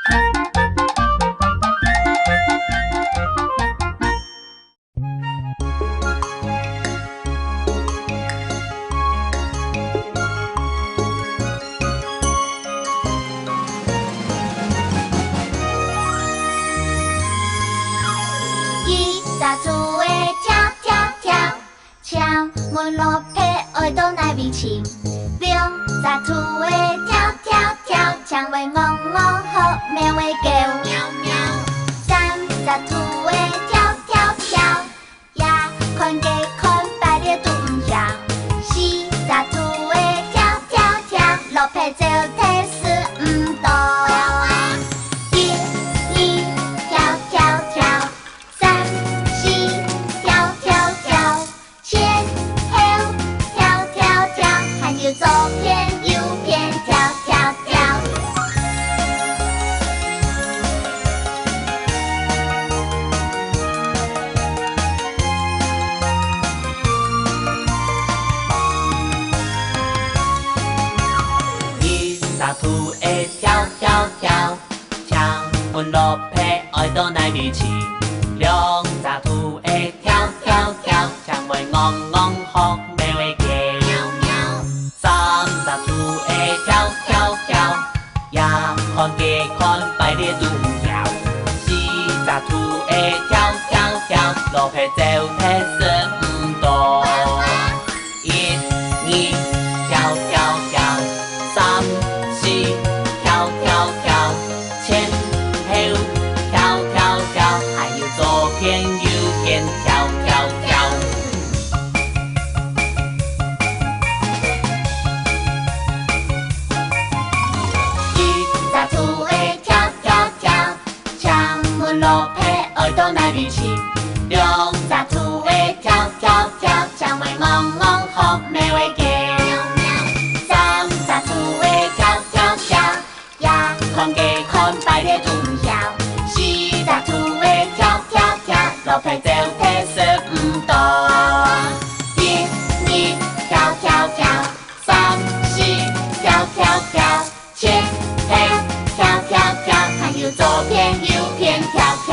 一扎猪的跳跳跳，敲门落皮耳朵来味清。两扎猪的跳跳跳，枪话嗡嗡好，喵话叫喵喵。三扎猪的跳跳跳，也看家看百里都唔晓。四扎猪的跳跳跳，落皮做体事唔多。一、二，跳跳跳。三、四，跳跳跳，前后跳跳跳，还有左边右边跳跳跳。一扎兔会跳跳跳，枪门落皮爱到来味起。两扎兔会跳跳跳，枪话嗡嗡好，咩话叫喵喵。三扎兔会跳跳跳，也看家看百里都唔晓。四扎兔会跳跳跳，落皮走体事唔多。一、二，跳跳跳。三、四，跳跳跳，前后跳跳跳，还有左边右边跳跳跳。一扎兔会跳跳跳，枪门落皮耳朵来味清。两扎兔会跳跳跳，枪话嗡嗡好，咩话叫喵喵。三扎兔会跳跳跳，也看家看百里都唔晓。四扎兔会跳跳跳，落皮走体事唔多。一、二，跳跳跳。三、四，跳跳跳，前后跳跳跳，还有左边右边跳跳